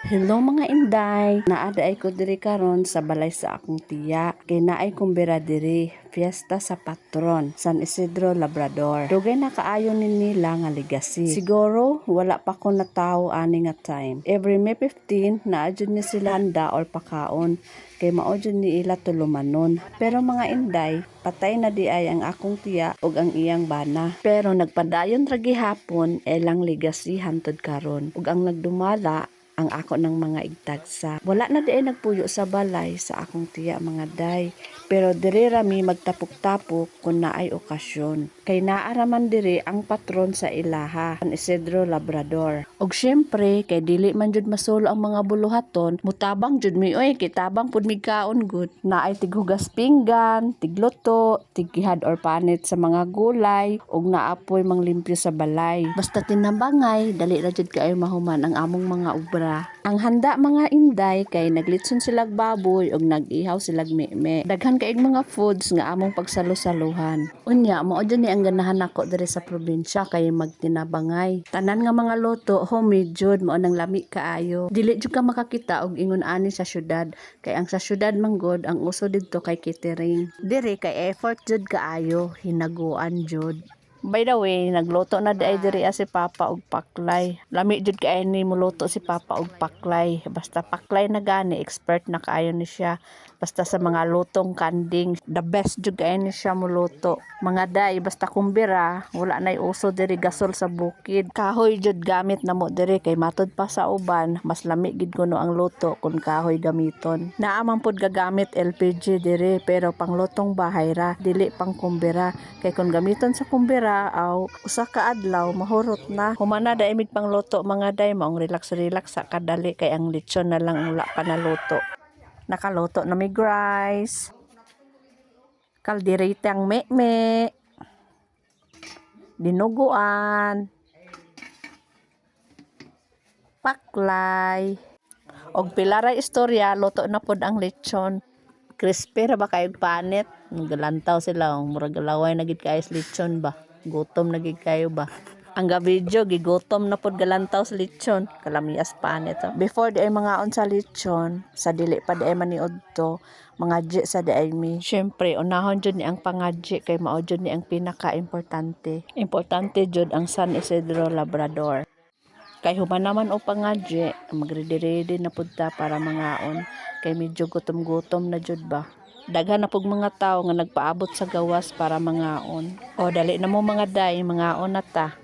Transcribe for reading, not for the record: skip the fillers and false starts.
Hello mga inday, naaday ko diri karon sa balay sa akong tiya. Kay naay kumbira diri, fiesta sa patron, San Isidro Labrador. Dugay na kaayo ni nila nga legacy. Siguro wala pa ko natawo ani nga time. Every May 15 naa jud ni sila handa or pakaon. Kay mao jud ni ila tulumanon. Pero mga inday, patay na di ay ang akong tiya ug ang iyang bana. Pero nagpadayon ra gihapon elang legacy hantod karon. Ug ang nagdumala ang ako ng mga igtagsa. Wala na di ay nagpuyo sa balay sa akong tiya mga day. Pero diri rami magtapok-tapok kung naay okasyon. Kay naaraman diri ang patron sa ilaha, San Isidro Labrador. Og syempre, kay dili man jud masulo ang mga buluhaton, mutabang jud mi oy, kitabang pud mi kaon gud. Naay tighugas pinggan, tigluto, tighihad or panit sa mga gulay, ug naapoy manglimpyo sa balay. Basta tinabangay, dali ra jud kaayo mahuman ang among mga ubra. Ang handa mga inday kay naglitson silag baboy ug nag-ihaw silag meme. Daghan kaig mga foods nga among pagsalo-saluhan. Unya mao jud ni ang ganahan nako diri sa probinsya kay magtinabangay. Tanan nga mga luto homemade jud mao nang lami kaayo. Dili jud ka makakita og ingon ani sa syudad kay ang sa syudad manggod ang uso didto kay catering. Diri kay effort jud kaayo, hinaguan jud. By the way, nagluto na di ay diri si Papa og paklay. Lami jud kay ni muluto si Papa og paklay. Basta paklay na gani, expert na kaayo ni siya. Basta sa mga lutong kanding, the best jud kay ni siya muluto. Mga day, basta kumbira, wala nay uso diri gasol sa bukid. Kahoy jud gamit namo diri kay matud pa sa uban, mas lami gid kuno ang luto kung kahoy gamiton. Naamang pud gagamit LPG diri pero panglutong bahay ra, dili pang kumbira. Kay kung gamiton sa kumbira aw usa ka adlaw mahurot na. Humana da imig pangluto mga day maong relax sa kadali kay ang lechon na lang wala pa naluto. Nakaluto na mi rice. Kalderete ang meme. Dinuguan. Paklay. Og pilara istorya luto na pud ang lechon. Crispy ra ba kayog panit? Nagalantaw sila, murag galaway na gid kay lechon ba. Gutom na gid kayo ba? Ang video gigutom na pod galantaw sa lechon, kalamias pa nito. Before di ay mga on sa lechon, sa dili pa di ay maniud to, mga ji sa di ay mi. Syempre unahon jud ni ang pangadji kay mao jud ni ang pinaka-importante. Importante jud ang San Isidro Labrador. Kay human naman o pangadji, magready-ready na pud ta para mangaon. Kay medyo gutom-gutom na jud ba. Daghan na pug mga tao nga nagpaabot sa gawas para mangaon. O dali na mo mga day, mangaon na ta.